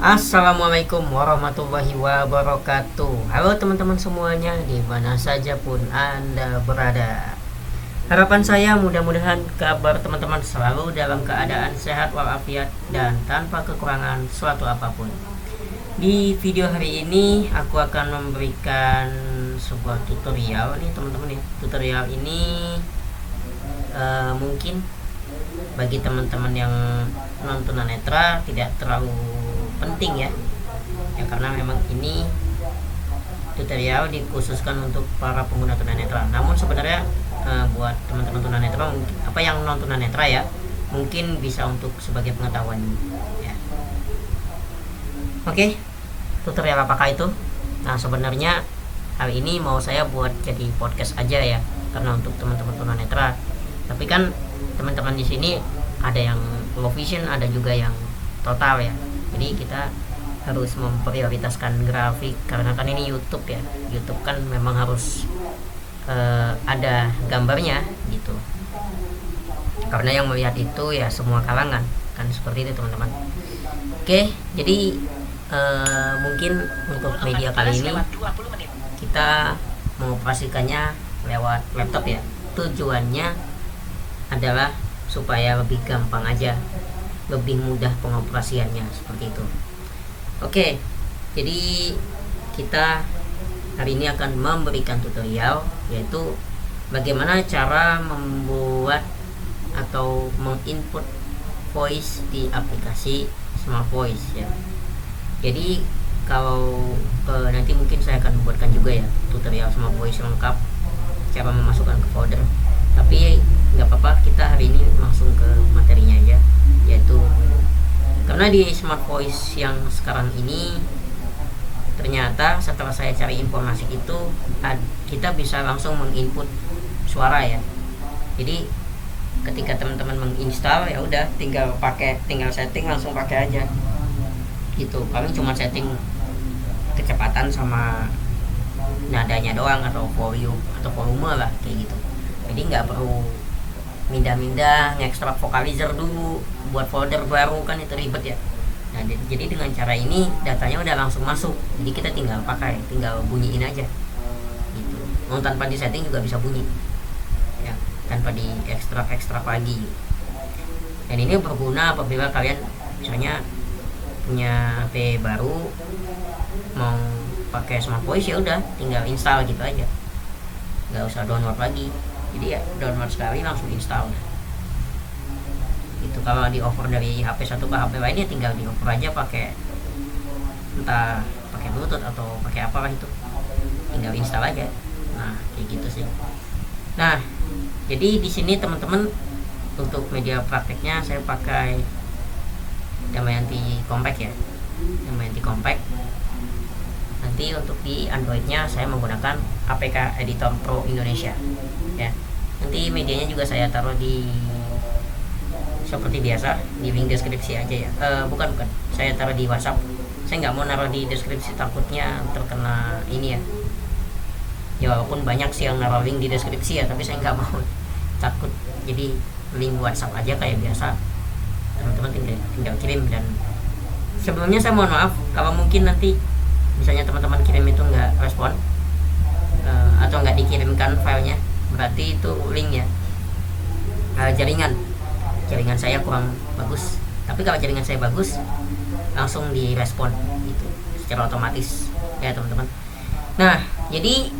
Assalamualaikum warahmatullahi wabarakatuh. Halo teman-teman semuanya, di mana saja pun Anda berada. Harapan saya mudah-mudahan kabar teman-teman selalu dalam keadaan sehat walafiat dan tanpa kekurangan suatu apapun. Di video hari ini aku akan memberikan sebuah tutorial nih teman-teman ya. Tutorial ini mungkin bagi teman-teman yang non tunanetra tidak terlalu penting ya karena memang ini tutorial dikhususkan untuk para pengguna tunanetra. Namun sebenarnya buat teman-teman tunanetra, apa yang non tunanetra ya, mungkin bisa untuk sebagai pengetahuan ya. Oke, tutorial apakah itu? Nah, sebenarnya hal ini mau saya buat jadi podcast aja ya, karena untuk teman-teman tunanetra. Tapi kan teman-teman di sini ada yang low vision, ada juga yang total ya. Jadi kita harus memprioritaskan grafik karena kan ini YouTube ya. YouTube kan memang harus ada gambarnya gitu. Karena yang melihat itu ya semua kalangan, kan seperti itu teman-teman. Oke, jadi mungkin untuk media kali ini kita mengoperasikannya lewat laptop ya. Tujuannya adalah supaya lebih gampang aja, lebih mudah pengoperasiannya seperti itu. Oke, jadi kita hari ini akan memberikan tutorial, yaitu bagaimana cara membuat atau menginput voice di aplikasi Smart Voice ya. Jadi kalau nanti mungkin saya akan membuatkan juga ya tutorial Smart Voice lengkap, cara memasukkan ke folder. Tapi nggak apa-apa, kita hari ini langsung ke materinya aja, yaitu karena di Smart Voice yang sekarang ini ternyata setelah saya cari informasi itu kita bisa langsung menginput suara ya. Jadi ketika teman-teman menginstal ya udah tinggal setting langsung pakai aja gitu. Paling cuma setting kecepatan sama nadanya doang, atau volume lah kayak gitu. Jadi nggak perlu mindah-mindah ngekstrak vocalizer dulu buat folder baru, kan itu ribet ya. Nah, jadi dengan cara ini datanya udah langsung masuk, jadi kita tinggal bunyiin aja gitu. Mau tanpa di setting juga bisa bunyi ya, tanpa di ekstrak lagi. Dan ini berguna apabila kalian misalnya punya HP baru mau pakai Smart Voice, ya udah tinggal install gitu aja, nggak usah download lagi. Jadi ya download sekali langsung install itu. Kalau di offer dari HP satu ke HP lainnya tinggal di offer aja pakai, entah pakai Bluetooth atau pakai apa lah, itu tinggal install aja. Nah kayak gitu sih. Nah jadi di sini teman-teman untuk media prakteknya saya pakai Damayanti Compact ya, Damayanti Compact. Nanti untuk di Androidnya saya menggunakan APK Editor Pro Indonesia ya. Nanti medianya juga saya taruh di seperti biasa di link deskripsi aja ya. Bukan, saya taruh di WhatsApp. Saya nggak mau naruh di deskripsi, takutnya terkena ini ya. Ya walaupun banyak sih yang naruh link di deskripsi ya, tapi saya nggak mau, takut. Jadi link WhatsApp aja kayak biasa, teman-teman tinggal kirim. Dan sebelumnya saya mohon maaf kalau mungkin nanti misalnya teman-teman kirim itu nggak respon atau nggak dikirimkan filenya, berarti itu linknya jaringan saya kurang bagus. Tapi kalau jaringan saya bagus, langsung direspon gitu secara otomatis ya teman-teman. Nah jadi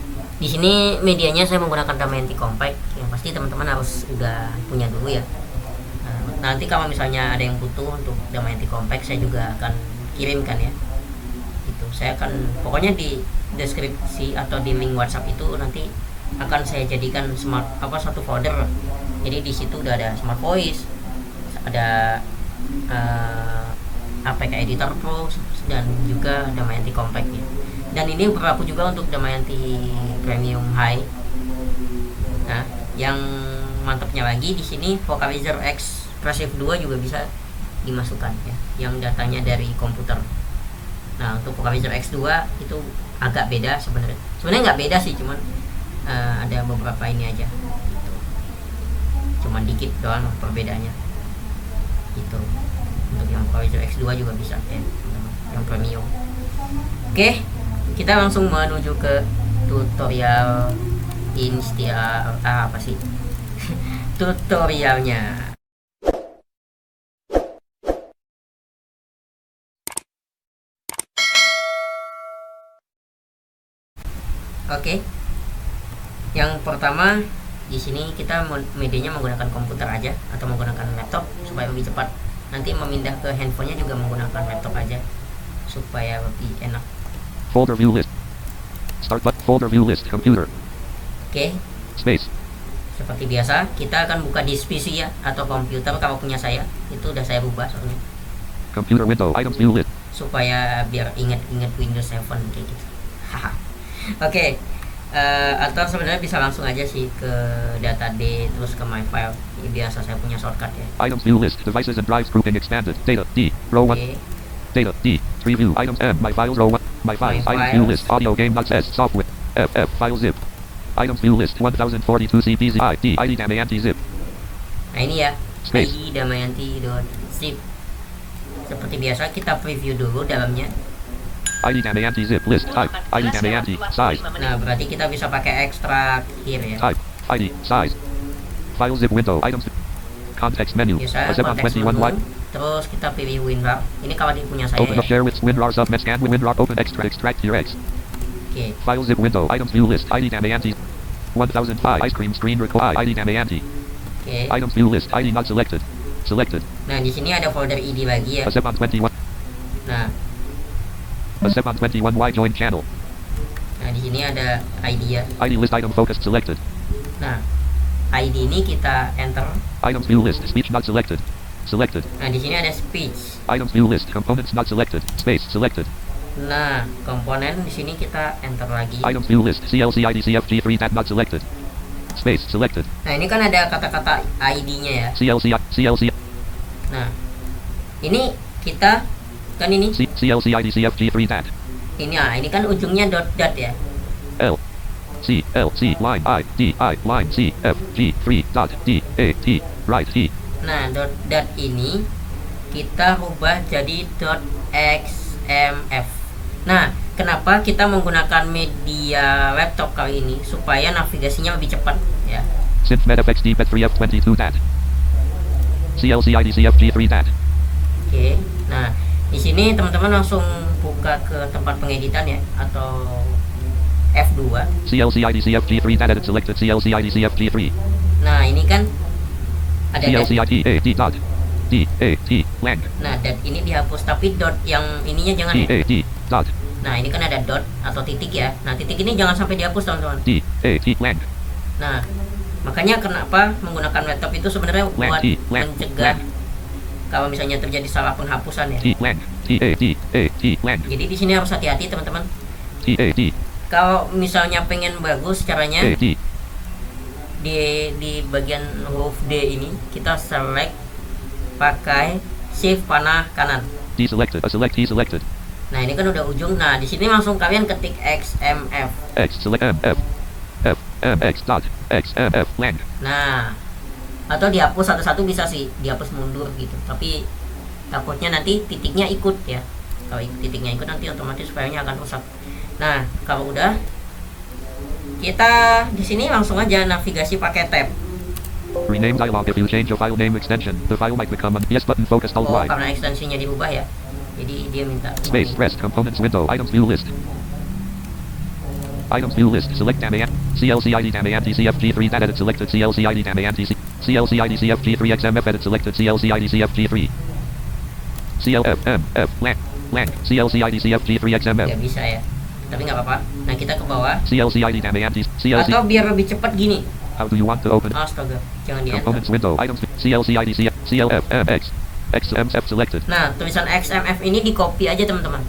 di sini medianya saya menggunakan Damayanti Compact, yang pasti teman-teman harus udah punya dulu ya. Nanti kalau misalnya ada yang butuh untuk Damayanti Compact, saya juga akan kirimkan ya. Saya akan pokoknya di deskripsi atau di link WhatsApp itu nanti akan saya jadikan satu folder. Jadi di situ udah ada Smart Voice, ada APK Editor Pro, dan juga Damayanti Compact ya. Dan ini berlaku juga untuk Damayanti Premium High. Nah, yang mantapnya lagi di sini Vocalizer Expressive 2 juga bisa dimasukkan ya, yang datanya dari komputer. Nah untuk Vocalizer X2 itu agak beda sebenarnya nggak beda sih, cuman ada beberapa ini aja gitu. Cuman dikit doang perbedaannya gitu. Untuk yang Vocalizer X2 juga bisa ya teman-teman. yang premium. Oke, kita langsung menuju ke tutorial apa sih tutorialnya. Oke, yang pertama di sini kita medianya menggunakan komputer aja atau menggunakan laptop supaya lebih cepat. Nanti memindah ke handphonenya juga menggunakan laptop aja supaya lebih enak. Folder view list. Start button. Folder view list. Computer. Oke. Space. Seperti biasa kita akan buka di PC ya atau komputer. Kalau punya saya itu udah saya rubah soalnya. Computer window. Items view list. Supaya biar ingat Windows 7 kayak gitu. Haha. Oke. Atau sebenarnya bisa langsung aja sih ke data D terus ke my file. Ini biasa saya punya shortcut ya. Items view list. Devices and drives grouping expanded. Data D. Row 1. Data D. Preview. Items M. My files. Row 1. My files. Items view list. Audio game.s. Software. F. File zip. Items view list. 1042 CPZ. ID. ID Damayanti zip. Nah ini ya. Space. ID Damayanti.zip. Seperti biasa kita preview dulu dalamnya. ID Damayanti zip list. Type. ID Damayanti. Size. Nah berarti kita bisa pakai extract here ya. Type. ID. Size. File zip window. Items. Context menu. Biasa Azep on konteks 21 menu. wide. Terus kita pilih WinRAR. Ini kalau di punya saya Open ya. up share with WinRAR subnet scan WinRAR open extract here X. Oke. File zip window. Items view list. ID Damayanti. 1005 ice cream screen record. ID Damayanti. Oke. Items view list. ID not selected. Selected. Nah di sini ada folder ID lagi ya. Azep on 21. Nah. Azep on 21 Y join channel. Nah di sini ada ID ya. ID list item focused selected. Nah ID ini kita enter. Items view list. Speech not selected. Selected. Nah di sini ada speech. Items view list. Components not selected. Space selected. Nah komponen di sini kita enter lagi. Items view list. CLC ID CFG3 tab not selected. Space selected. Nah ini kan ada kata-kata ID-nya ya. CLC. Nah ini kita kan ini CLC ID CFG3 tab. ini kan ujungnya dot ya. L C line I D I line C F G 3 dot D A T right T. Nah dot ini kita rubah jadi dot XMF. Nah kenapa kita menggunakan media laptop kali ini supaya navigasinya lebih cepat ya. SynthMed FX D 3F22 dat. CLC ID CFG3 dat. Oke. Nah di sini teman-teman langsung buka ke tempat pengeditan ya atau F2. CLC ID CFG3 dat edit selected CLC ID CFG3. Nah ini kan ada CLC ID A D dot D A T lang. Nah dot ini dihapus tapi dot yang ininya jangan D ya. A D dot Nah ini kan ada dot atau titik ya. Nah titik ini jangan sampai dihapus teman-teman. D A T lang. Nah makanya kenapa menggunakan laptop itu sebenarnya buat mencegah kalau misalnya terjadi salah penghapusan ya. T lang T A T lang. Jadi di sini harus hati-hati teman-teman. T A D. Kalau misalnya pengen bagus caranya A D. di bagian huruf D ini kita select pakai shift panah kanan. Deselected. Select T selected. Nah ini kan udah ujung. Nah di sini langsung kalian ketik XMF. X select M F F M X dot X M F lang. Nah atau dihapus satu-satu bisa sih, dihapus mundur gitu. Tapi takutnya nanti titiknya ikut ya. Kalau titiknya ikut nanti otomatis filenya akan rusak. Nah kalau udah kita di sini langsung aja navigasi pakai tab. Rename dialog. If you change a file name extension, the file might become an yes button focused alt Y. Karena ekstensinya dirubah ya. Jadi dia minta Space rest components window items view list. Items view list select Damayanti CLC ID Damayanti CFG3 that edit selected CLC ID Damayanti CLC ID CFG3 XMF edit selected CLC ID CFG3 CLF M F lang CLC ID CFG3 XMF. Ya bisa ya. Tapi nggak apa-apa. Nah kita ke bawah. CLC ID Damayanti CLC. Atau biar lebih cepat gini. How do you want to open? Astaga, jangan di enter. Components window items CLC ID CLF MX XMF selected. Nah tulisan XMF ini di copy aja teman-teman.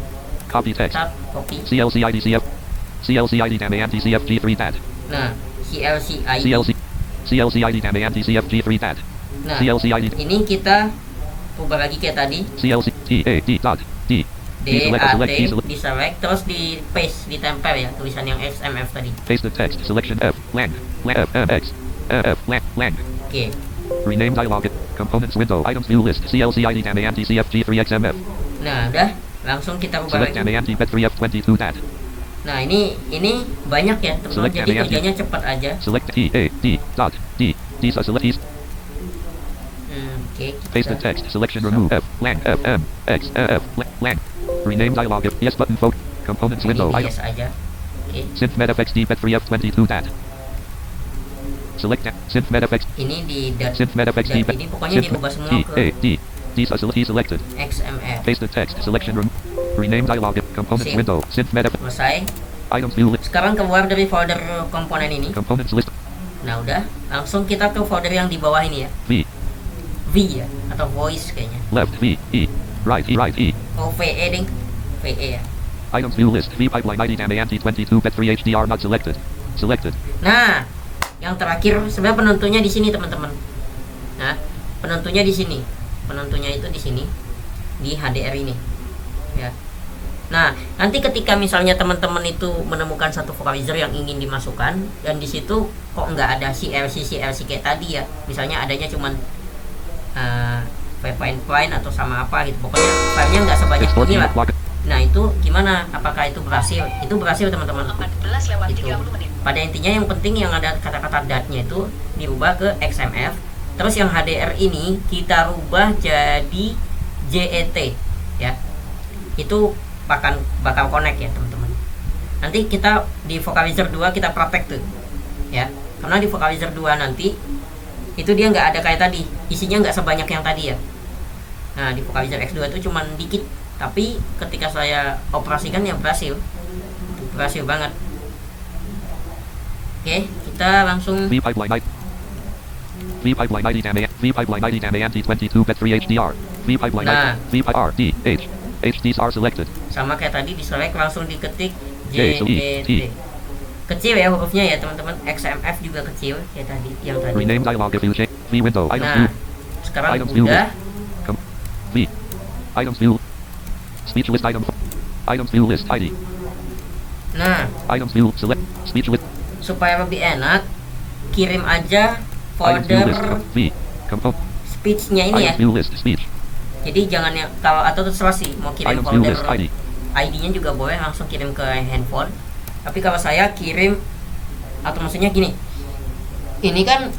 Copy text. Tab copy. CLC ID CLC ID Damayanti CFG3 that. Nah CLC ID. CLC ID Damayanti CFG3 that. Nah CLC ID. ini kita ubah lagi kayak tadi. CLC T A D dot D. D A T di select terus di paste ditempel ya tulisan yang XMF tadi. Paste the text selection F lang F M X F lang. Oke. Rename dialog. Components window items view list CLC ID Damayanti CFG3 XMF. Nah udah langsung kita ubah Select lagi. Anti Pet 3F22 that. Nah ini banyak ya teman-teman, Select jadi Anti. kerjanya cepat aja. Select T A D dot D D select East. Oke, Paste the kita text. Selection remove F lang F M X F lang. Rename dialog if yes button vote. Components ini window. bias aja. Oke, SynthMedFX D Pet 3F22 that. Select SynthMedFX. ini di dat SynthMedFX D Pet. ini pokoknya dirubah semua T ke A D D selected. XMF. Paste the text. Selection room. Rename dialog. Components Save. window. SynthMedFX. Selesai. Items view list. Sekarang keluar dari folder komponen ini. Components list. Nah udah, langsung kita ke folder yang di bawah ini ya. V. V ya, atau voice kayaknya. Left V E. Right E. Right E. Oh VE ding. VE ya. Items view list. V pipeline ID and anti 22 bet 3 HDR not selected. Selected. Nah, yang terakhir sebenarnya penentunya di sini teman-teman. Nah, penentunya di sini. Penentunya itu di sini di HDR ini. Ya. Nah, nanti ketika misalnya teman-teman itu menemukan satu vocalizer yang ingin dimasukkan dan di situ kok nggak ada CLC kayak tadi ya. Misalnya adanya cuman fine atau sama apa gitu. Pokoknya filenya nggak sebanyak Export ini lah. block. Nah, itu gimana? Apakah itu berhasil? Itu berhasil teman-teman. 18 Itu. Pada intinya yang penting yang ada kata-kata datnya itu dirubah ke XMF. Terus yang HDR ini kita rubah jadi JET ya. Itu bakal connect ya teman-teman. Nanti kita di vocalizer 2 kita praktek tuh ya. Karena di vocalizer 2 nanti itu dia nggak ada kayak tadi, isinya nggak sebanyak yang tadi ya. Nah di vocalizer X2 itu cuman dikit, tapi ketika saya operasikan ya berhasil banget. Oke, kita langsung V pipeline ID. V pipeline ID and V pipeline ID and anti 22 bet 3 HDR. V pipeline Nah. ID. V R D H. HDs are selected. sama kayak tadi di select langsung diketik J, so E, JET. T. Kecil ya hurufnya ya teman-teman. XMF juga kecil kayak tadi yang tadi. Rename dialog if you change. V window. Items Nah, view. sekarang Items view. udah. V. Items view. Speech list item. Items view list ID. Nah, Items view select. Speech list. supaya lebih enak, kirim aja Items view list. folder V. Component. speech-nya ini ya. Items view list. Speech. Jadi jangan yang kalau atau terserah sih mau kirim Items view folder list ID. ID-nya juga boleh langsung kirim ke handphone. Tapi kalau saya kirim atau maksudnya gini. Ini kan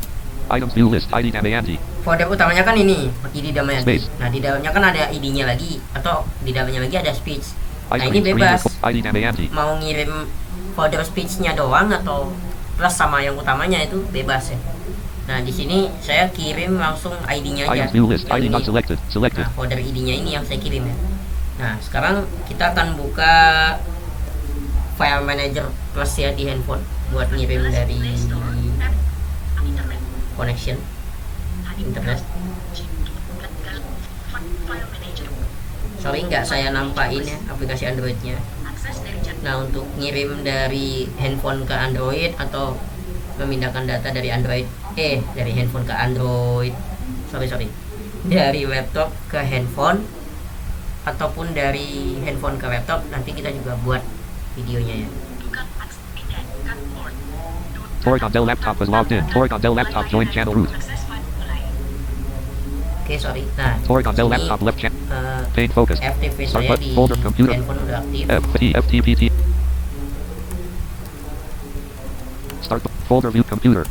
Items view list ID and anti. folder utamanya kan ini ID Damayanti. Space. Nah, di dalamnya kan ada ID-nya lagi atau di dalamnya lagi ada speech. Nah, Ice ini cream bebas. ID and anti. Mau ngirim folder speech-nya doang atau plus sama yang utamanya itu bebas ya. Nah, di sini saya kirim langsung ID-nya aja. Items view list Yang ID ini. not selected. Selected. Nah, folder ID-nya ini yang saya kirim ya. Nah, sekarang kita akan buka file manager plus ya di handphone buat ngirim dari connection internet. Sorry nggak saya nampain ya aplikasi Androidnya. Nah, untuk ngirim dari handphone ke Android atau memindahkan data dari Android dari handphone ke Android, sorry dari laptop ke handphone ataupun dari handphone ke laptop, nanti kita juga buat videonya ya. Toricon Dell laptop was logged in. Toricon Dell laptop joined channel root. Oke, sorry. Nah, Toricon Dell ini, laptop left channel. eh, Pane focus. FTP Start saya button. di Folder computer. handphone udah aktif. FTPT. Start folder view computer.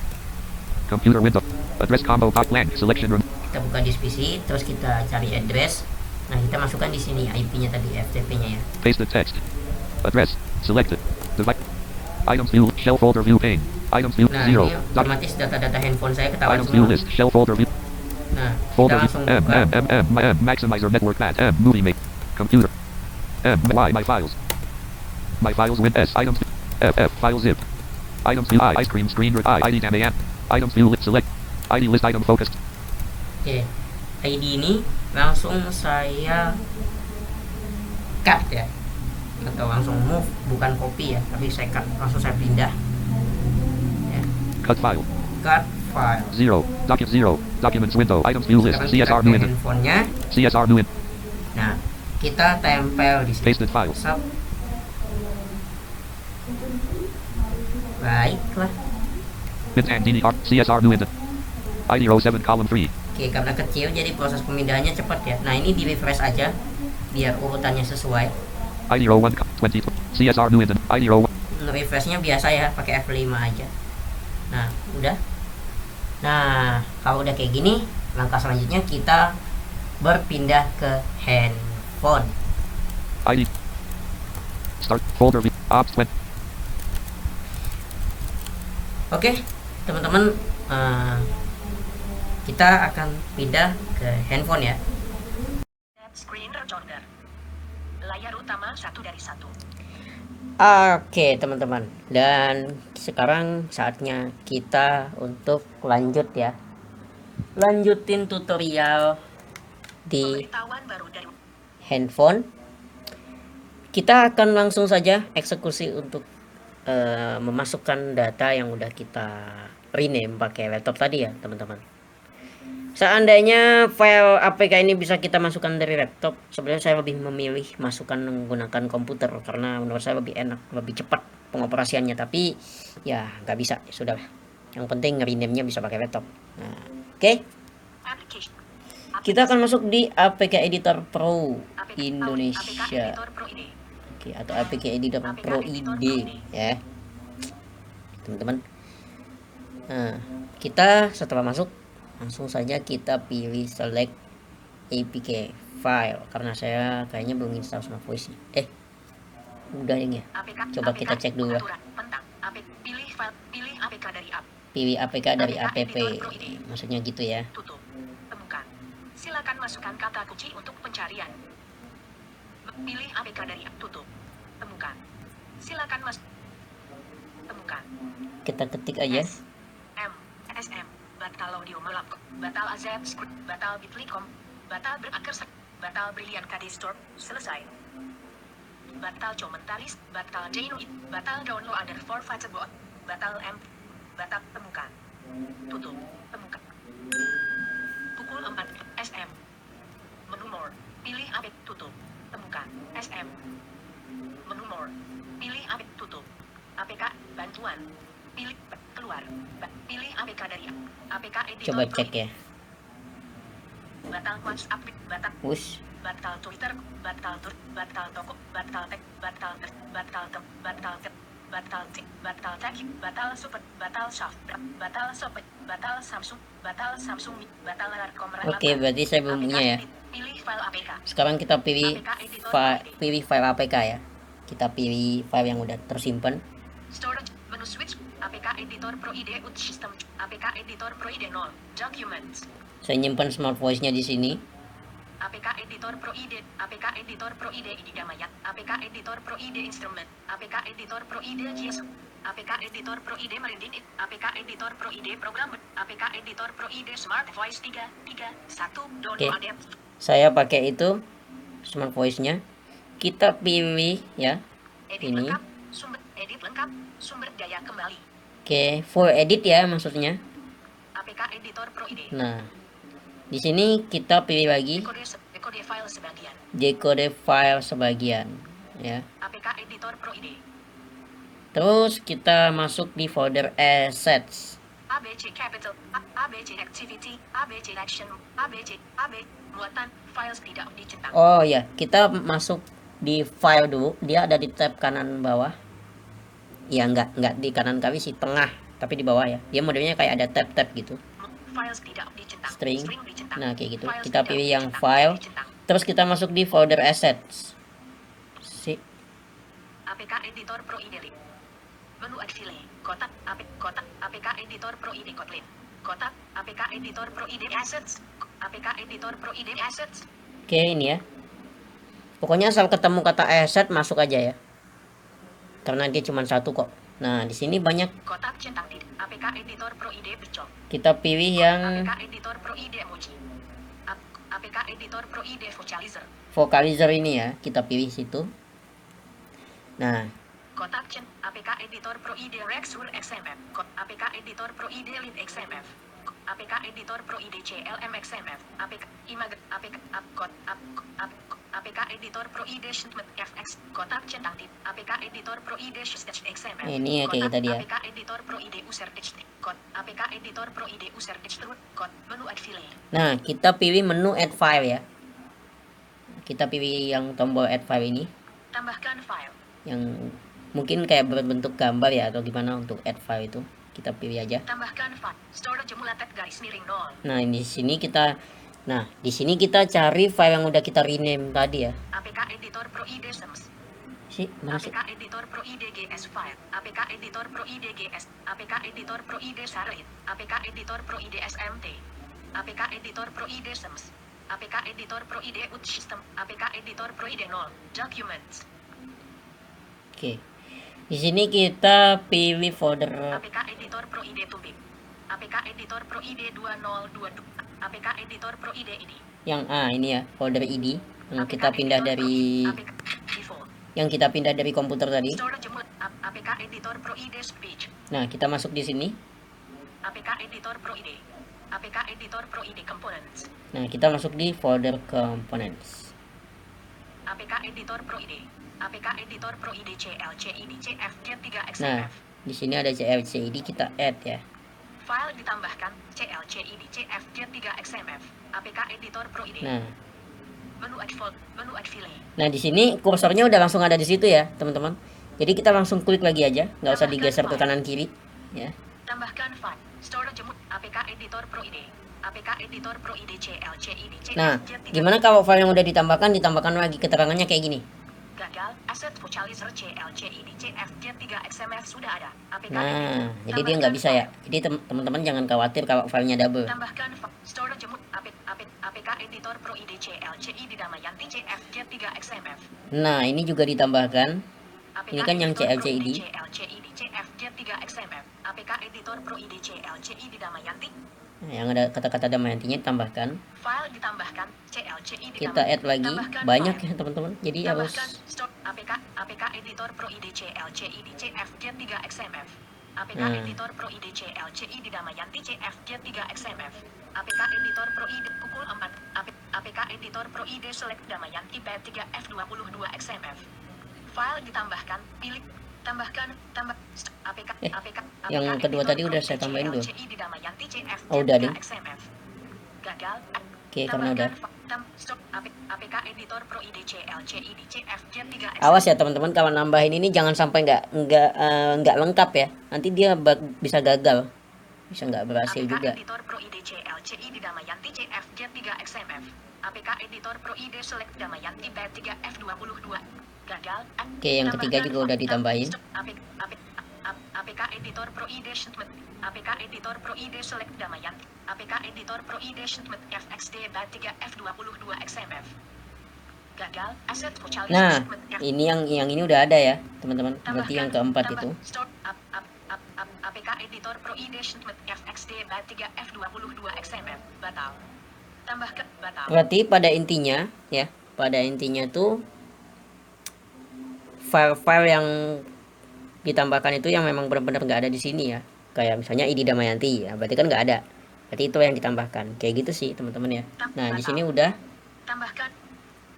Computer window. Address combo dot lang selection room. Kita buka disk PC, terus kita cari address. Nah, kita masukkan di sini IP-nya tadi, FTP-nya ya. Paste the text. Address selected. Device. Items view shell folder view pane. Items view Nah, 0. ini otomatis data-data handphone saya ketahuan Items view semua. list shell folder view. Nah, kita Folder langsung view buka. M maximizer network pad M movie make computer Y my files win S items F file zip items view I ice cream screen ID and items view list select ID list item focused. Oke, ID ini langsung saya cut ya, atau langsung move, bukan copy ya, tapi saya cut, langsung saya pindah ya. Cut file Cut file. 0 documents window items view list Sekarang kita CSR ke new in handphonenya. CSR new in Nah, kita tempel di sini. pasted files Sub. Baiklah. bit and DDR CSR new in ID row 7 column 3 Oke, karena kecil jadi proses pemindahannya cepat ya. Nah, ini di refresh aja. biar urutannya sesuai. ID row 1, 20, CSR new in ID row 1. Refreshnya biasa ya, pakai F5 aja. Nah, udah. Nah, kalau udah kayak gini, langkah selanjutnya kita berpindah ke handphone. ID. Start folder V. Ops 20. Oke, teman-teman, kita akan pindah ke handphone ya. Screen recorder. Layar utama 1 dari 1. Oke, teman-teman. Dan sekarang saatnya kita untuk lanjut ya. Lanjutin tutorial di Pemberitahuan baru dari handphone. Kita akan langsung saja eksekusi untuk memasukkan data yang udah kita rename pakai laptop tadi ya, teman-teman. Seandainya file APK ini bisa kita masukkan dari laptop, sebenarnya saya lebih memilih masukkan menggunakan komputer karena menurut saya lebih enak, lebih cepat pengoperasiannya. Tapi ya nggak bisa, ya sudah. Yang penting rename-nya bisa pakai laptop. Nah, oke. application. Kita akan masuk di APK Editor Pro APK Indonesia. Editor Pro ID. Oke, atau APK Editor Pro ID ya, teman-teman. Nah, kita setelah masuk langsung saja kita pilih select APK file karena saya kayaknya belum install Smart Voice. Udah ini ya. Coba kita cek dulu ya. Pilih file, pilih APK dari app. Pilih APK dari app. Maksudnya gitu ya. Tutup. Temukan. Silakan masukkan kata kunci untuk pencarian. Pilih APK dari app. Tutup. Temukan. Silakan temukan. Kita ketik aja. SM. Batal audio melap. Batal AZ script. Batal bitly.com. Batal berakhir. Batal Brilliant KD Store. Selesai. Batal komentaris. Batal Jainuit. Batal download other for bot. Batal M. Batal temukan. Tutup. Temukan. Pukul 4 SM. Menu more. Pilih APK. Tutup. Temukan. SM. Menu more. Pilih APK. Tutup. APK. Bantuan. Pilih keluar. Pilih APK dari APK editor. Coba cek ya. Batal WhatsApp. Batal. Push. Batal Twitter. Batal batal toko. Batal tag. Batal batal batal batal batal tag. Batal super. Batal soft. Batal soft. Batal Samsung. Batal Samsung. Batal Larcom. Oke, berarti saya belum punya ya. Pilih file APK. Sekarang kita pilih file APK ya. Kita pilih file yang udah tersimpan. Storage. Menu switch. APK Editor Pro ID ut system. APK Editor Pro ID 0. Documents. Saya nyimpan Smart Voice-nya di sini. APK Editor Pro ID. APK Editor Pro ID Ididamaya. APK Editor Pro ID Instrument. APK Editor Pro ID JS. APK Editor Pro ID Merindin. APK Editor Pro ID Program. APK Editor Pro ID Smart Voice 3. 1 download. Saya pakai itu Smart Voice-nya. Kita pilih ya. Edit ini. Lengkap. Sumber edit lengkap. Sumber daya kembali. Oke, full edit ya maksudnya. APK Editor Pro ID. Nah, di sini kita pilih lagi Decode file sebagian. Decode file sebagian ya. APK Editor Pro ID. Terus kita masuk di folder assets. ABC Capital, ABC Activity, ABC Action, ABC, muatan, files tidak dicentang. Oh ya, kita masuk di file dulu. Dia ada di tab kanan bawah. Ya enggak di kanan kami sih, tengah, tapi di bawah ya. Dia modelnya kayak ada tab-tab gitu. Files tidak dicentang. String. Dicentang. Nah, kayak gitu. Files Kita tidak pilih yang dicentang. file. Dicentang. Terus kita masuk di folder assets. APK Editor Pro ID. Menu Adfile. Kotak APK Editor Pro ID Kotlin. Kotak APK Editor Pro ID Assets. APK Editor Pro ID Assets. Oke, ini ya. Pokoknya asal ketemu kata asset masuk aja ya. Karena dia cuma satu kok. Nah, di sini banyak. Kotak centang titik. APK Editor Pro ID Bercok. Kita pilih yang APK Editor Pro ID Emoji. APK Editor Pro ID Vocalizer. vocalizer ini ya. Kita pilih situ. Nah, Kotak APK Editor Pro ID Rexur XMF. APK Editor Pro ID Lib XMF. APK Editor Pro ID CLM XMF. APK Image APK APK Editor Pro ID Shipment FX. Kotak centang titik. APK Editor Pro ID XMF. ini ya kayak tadi ya. APK Editor Pro ID User Dict. APK Editor Pro ID User Dict. Menu Add File. Nah, kita pilih menu add file ya. kita pilih yang tombol add file ini, Tambahkan file. yang mungkin kayak berbentuk gambar ya atau gimana. Untuk add file itu kita pilih aja. Tambahkan file. Storage emulated garis miring 0. Nah di sini kita cari file yang udah kita rename tadi ya. APK editor pro id sems. Mana sih? APK editor pro idgs file. APK editor pro idgs. APK editor pro id sarit. APK editor pro id smt. APK editor pro id sems. APK editor pro id ut system. APK editor pro id 0. Documents. Oke. Di sini kita pilih folder APK editor pro id tubing. APK editor pro id 2022. APK editor pro id ini. yang ini ya, folder id yang APK kita pindah editor dari pro, APK default. komputer tadi. Storage APK editor pro id speech. Nah, kita masuk di sini. APK editor pro id. APK editor pro id components. Nah, kita masuk di folder components. APK editor pro id. APK editor pro id CLCID CFG3XMF. Nah, di sini ada CLCID, kita add ya. File ditambahkan CLCID CFG3XMF. APK editor pro id. Nah, Menu add file. nah di sini kursornya udah langsung ada di situ ya, teman-teman. Jadi kita langsung klik lagi aja, nggak usah digeser ke kanan kiri ya. Tambahkan file. Storage APK editor pro id. APK editor pro id CLCID CFG3. Nah, gimana kalau file yang udah ditambahkan lagi, keterangannya kayak gini. Gagal. Asset vocalizer CLCID CFG3XMF sudah ada. APK Nah, jadi dia nggak bisa ya. Jadi teman-teman jangan khawatir kalau filenya double. Tambahkan storage APK editor pro id CLCID Damayanti CFG3XMF. Nah, ini juga ditambahkan. APK Ini kan yang editor pro CLCID. id CLCID CFG3XMF. APK editor pro id CLCID Damayanti. Nah, yang ada kata-kata Damayantinya ditambahkan. File ditambahkan CLCID. Kita add lagi, Tambahkan banyak file. ya teman-teman. Jadi harus Tambahkan APK editor pro id CLCID CFG3XMF. APK Nah. editor pro id CLCID Damayanti CFG3XMF. APK editor pro id pukul 4. APK editor pro id select Damayanti B3F22XMF. File ditambahkan, pilih tambahkan APK yang kedua editor tadi pro udah id saya tambahin belum? CLCID Damayanti Oh, udah deh. CFG3XMF. Gagal. Oke, karena udah. APK editor pro id CLCID CFG3XMF. Awas ya teman-teman, kalau nambahin ini jangan sampai nggak lengkap ya. Nanti dia bisa gagal, bisa nggak berhasil APK juga. editor pro id CLCID Damayanti CFG3XMF. APK editor pro id select Damayanti B3F22. Gagal. Oke, yang ketiga juga udah ditambahin. APK editor pro id shipment. APK editor pro id select Damayanti. APK editor pro id shipment FXD B3F22XMF. Gagal. Asset vocalizer Nah, shipment F. ini yang ini udah ada ya teman-teman. Berarti yang keempat itu. APK editor pro id shipment FXD B3F22XMF. Batal. Tambahkan batal. Berarti pada intinya ya, tuh file-file yang ditambahkan itu yang memang benar-benar nggak ada di sini ya. Kayak misalnya ID Damayanti ya, berarti kan nggak ada. Berarti itu yang ditambahkan. Kayak gitu sih teman-teman ya. Nah, di sini udah, Tambahkan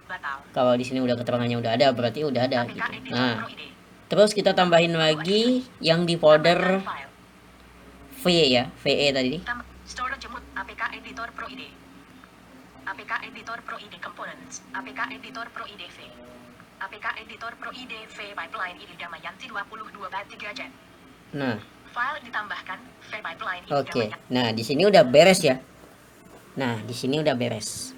batal. kalau di sini udah keterangannya udah ada, berarti udah ada APK gitu. editor Nah, pro id. terus kita tambahin lagi yang di folder Tambahkan file. V ya, VE tadi. Storage APK editor pro id. APK editor pro id components. APK editor pro id V. APK editor pro id V pipeline ID Damayanti 22 bat 3 jet. Nah, File ditambahkan V pipeline ID oke. Damayanti. Nah, di sini udah beres ya. Nah, di sini udah beres.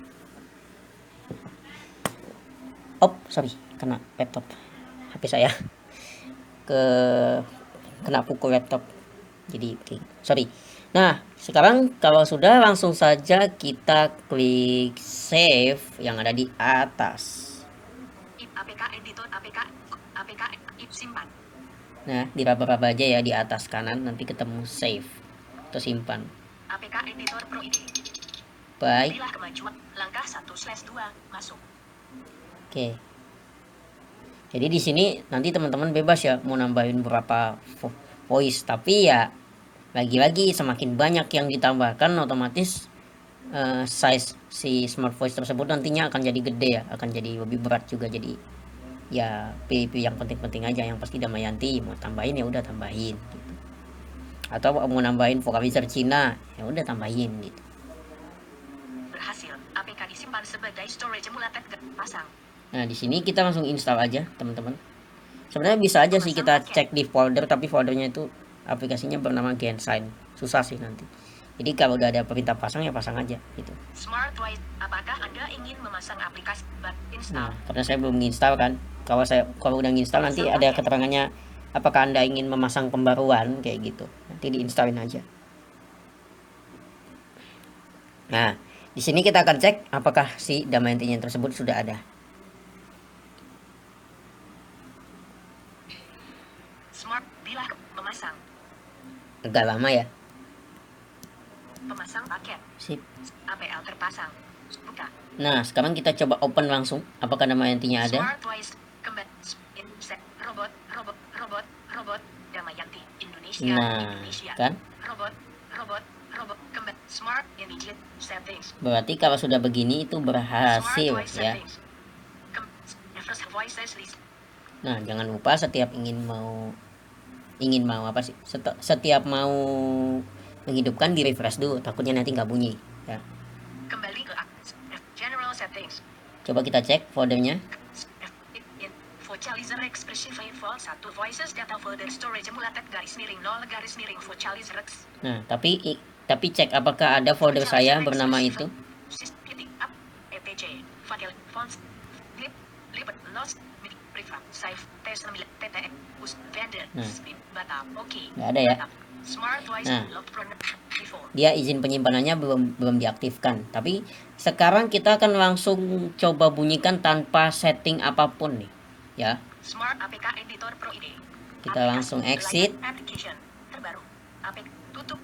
Sorry, kena laptop. HP saya kena pukul laptop. Jadi, sorry. Nah, sekarang kalau sudah, langsung saja kita klik save yang ada di atas. APK editor APK simpan. Nah, diraba-raba aja ya di atas kanan, nanti ketemu save atau simpan. APK editor pro id. Baik. Pilih kemajuan langkah 1/2 masuk. Oke. Jadi di sini nanti teman-teman bebas ya mau nambahin berapa voice, tapi ya lagi-lagi semakin banyak yang ditambahkan otomatis size si smart voice tersebut nantinya akan jadi gede ya, akan jadi lebih berat juga. Jadi ya pilih yang penting-penting aja, yang pasti Damayanti mau tambahin ya udah tambahin gitu. Atau mau nambahin vocalizer Cina ya udah tambahin gitu. Berhasil. APK simpan sebagai storage emulated pasang. Nah, di sini kita langsung install aja, teman-teman. Sebenarnya bisa aja sih kita cek di folder, tapi foldernya itu aplikasinya bernama Gensign. Susah sih nanti. Jadi kalau udah ada perintah pasang ya pasang aja gitu. SmartWise, apakah Anda ingin memasang aplikasi install? Nah, karena saya belum install kan. Kalau udah install nanti ada keterangannya apakah Anda ingin memasang pembaruan kayak gitu. Nanti diinstalin aja. Nah, di sini kita akan cek apakah si Damayantinya tersebut sudah ada. Smart bila memasang. Agak lama ya. Pemasang paket. Sip. APL terpasang. Buka. Nah, sekarang kita coba open langsung. Apakah Damayantinya ada? SmartWise robot Damayanti Indonesia. Nah, Indonesia. kan? Robot smart immediate settings. Berarti kalau sudah begini itu berhasil ya. Voices list. Nah, jangan lupa setiap ingin mau apa sih? Setiap mau menghidupkan di refresh dulu, takutnya nanti nggak bunyi ya. Kembali ke general settings. Coba kita cek foldernya. Vocalizer expressive file 1 voices data folder storage emulated _0 vocalizer. Nah, tapi cek apakah ada folder saya bernama itu. etc file fonts lip lost prefab save test tte vendor batal oke Nggak ada ya. SmartWise Nah, locked from before. dia izin penyimpanannya belum diaktifkan. Tapi sekarang kita akan langsung coba bunyikan tanpa setting apapun nih ya. Smart APK Editor Pro ID. Kita langsung exit. Application terbaru. APK tutup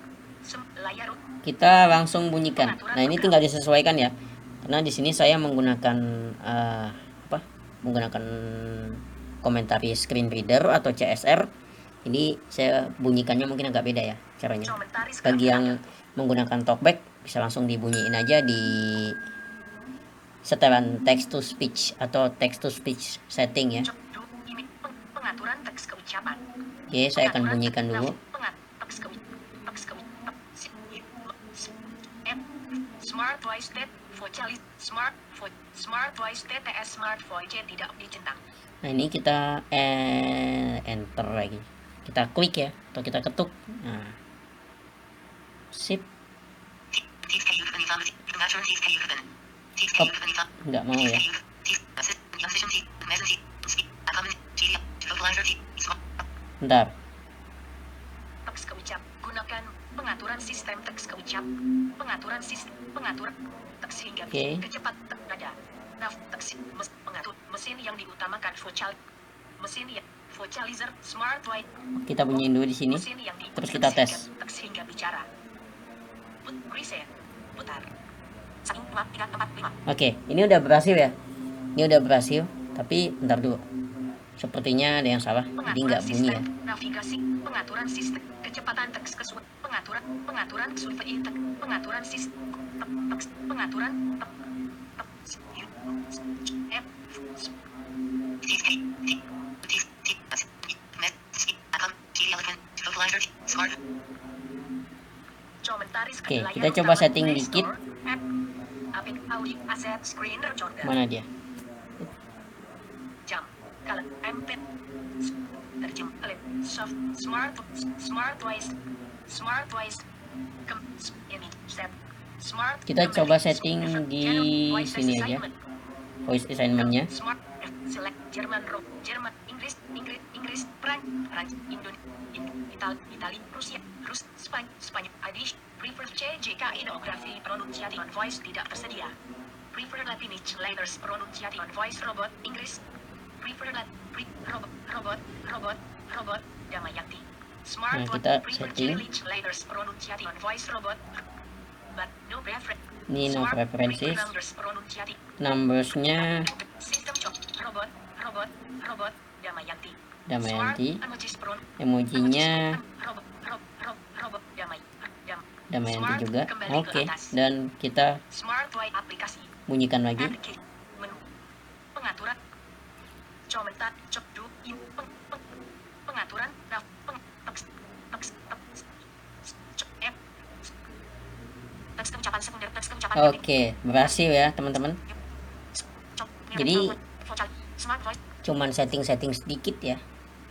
layar. Kita langsung bunyikan. Nah, ini tinggal disesuaikan ya. Karena di sini saya menggunakan menggunakan komentari screen reader atau CSR. Ini saya bunyikannya mungkin agak beda ya caranya. Bagi yang menggunakan talkback bisa langsung dibunyiin aja di setelan text to speech atau text to speech setting ya. Pengaturan teks keucapan. Oke, saya akan bunyikan dulu. SmartWise SmartWise TTS Smart Voice tidak dicentang. Nah, ini kita enter lagi. Kita klik ya atau kita ketuk. Nah. Sip. Stop. Nggak mau ya. Bentar. Teks keucap. Gunakan pengaturan sistem teks keucap. Pengaturan teks hingga kecepatan nada. Teks pengatur mesin yang diutamakan vocalizer SmartWise. Kita bunyiin dulu di sini. Terus kita tes. Teks hingga bicara. Reset. Putar. Oke, ini udah berhasil ya. Ini udah berhasil, tapi bentar dulu. Sepertinya ada yang salah, jadi nggak bunyi ya. Navigasi, pengaturan sistem, kecepatan teks pengaturan survei pengaturan sistem pengaturan Oke, kita coba setting dikit. Mana dia? Jam, kalau MP terjemah SmartWise ini set smart. Kita coba setting di sini aja. Voice assignment-nya. Smart select Jerman, Inggris, Prancis, Itali, Rusia, Spanyol, Irish, prefer CJK Geography pronunciation voice tidak tersedia. Prefer Latinich letters pronunciation voice robot Inggris. Prefer robot Damayanti. Smart Nah, kita prefer setting. letters pronunciation voice robot. But no preference. Ini no preferences. Numbers-nya Sistem robot Damayanti. Emojinya Damayanti juga. Oke, dan kita bunyikan lagi. Pengaturan pengaturan teks ucapan sekunder teks ucapan Oke, berhasil ya teman-teman. Jadi Smart Voice. cuman setting-setting sedikit ya.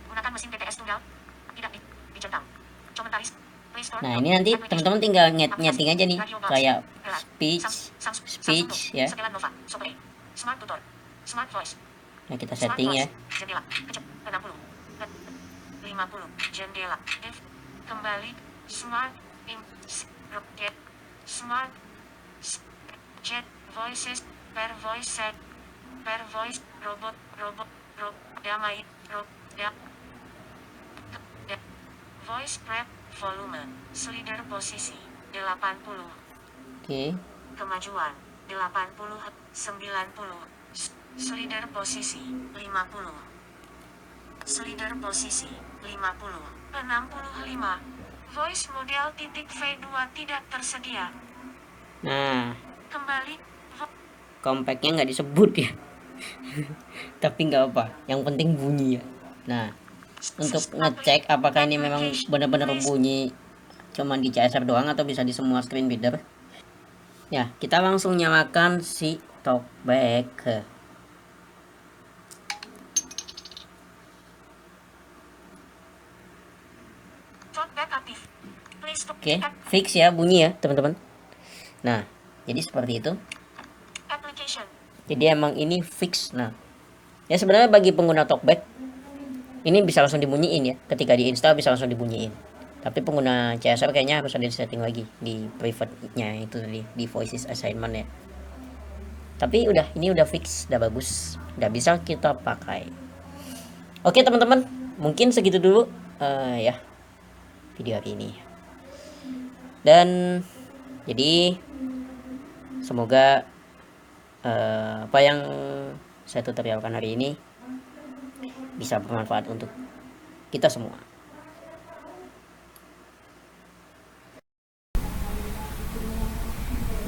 Gunakan mesin TTS tunggal. Tidak dicentang. Komentaris. Play Store. Nah, ini nanti teman-teman tinggal nyeting aja nih, kayak speech ya. Setelan Nova. Soplay. Smart Tutor. Smart Voice. Nah, kita Smart setting ya. Voice. Jendela. Kecep. 60. 50. Jendela. If. Kembali. Smart. Rocket. Smart. Jet. Voices. Per voice set. Per voice. Robot. Damai. Voice prep. Volume. Slider posisi. 80. Oke. Kemajuan 80, 90. Slider posisi 50. Slider posisi 50, 65. Voice model .v2 tidak tersedia. Nah, Kembali compactnya nggak disebut ya. Tapi nggak apa, yang penting bunyi ya. Nah, untuk ngecek apakah ini memang benar-benar bunyi cuman di CSR doang atau bisa di semua screen reader, ya kita langsung nyalakan si talkback. Talkback aktif. Play Store. Oke, fix ya bunyi ya teman-teman. Nah, jadi seperti itu. Application. Jadi emang ini fix. Nah, ya sebenarnya bagi pengguna talkback ini bisa langsung dibunyiin ya, ketika diinstal bisa langsung dibunyiin. Tapi pengguna CSR kayaknya harus ada di setting lagi di private-nya itu tadi, di voices assignment ya. Tapi ini udah fix, udah bagus, udah bisa kita pakai. Oke teman-teman, mungkin segitu dulu ya video hari ini. Dan jadi semoga apa yang saya tutorialkan hari ini bisa bermanfaat untuk kita semua.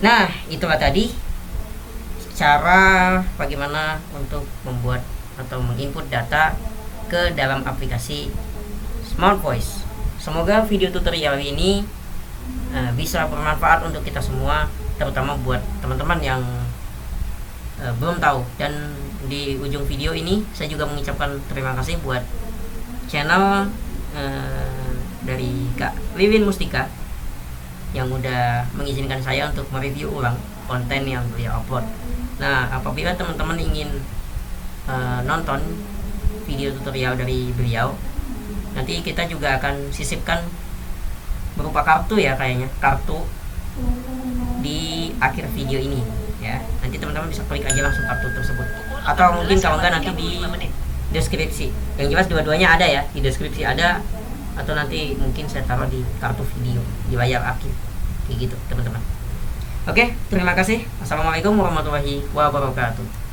Nah, itulah tadi cara bagaimana untuk membuat atau menginput data ke dalam aplikasi Smart Voice. Semoga video tutorial ini bisa bermanfaat untuk kita semua, terutama buat teman-teman yang belum tahu. Dan di ujung video ini saya juga mengucapkan terima kasih buat channel dari Kak Wiwin Mustika yang udah mengizinkan saya untuk mereview ulang konten yang beliau upload. Nah, apabila teman-teman ingin nonton video tutorial dari beliau, nanti kita juga akan sisipkan berupa kartu ya, kayaknya kartu di akhir video ini ya. Nanti teman-teman bisa klik aja langsung kartu tersebut, atau mungkin kalau enggak nanti di deskripsi. Yang jelas dua-duanya ada ya, di deskripsi ada, atau nanti mungkin saya taruh di kartu video di layar akhir kayak gitu teman-teman. Oke, terima kasih. Assalamualaikum warahmatullahi wabarakatuh.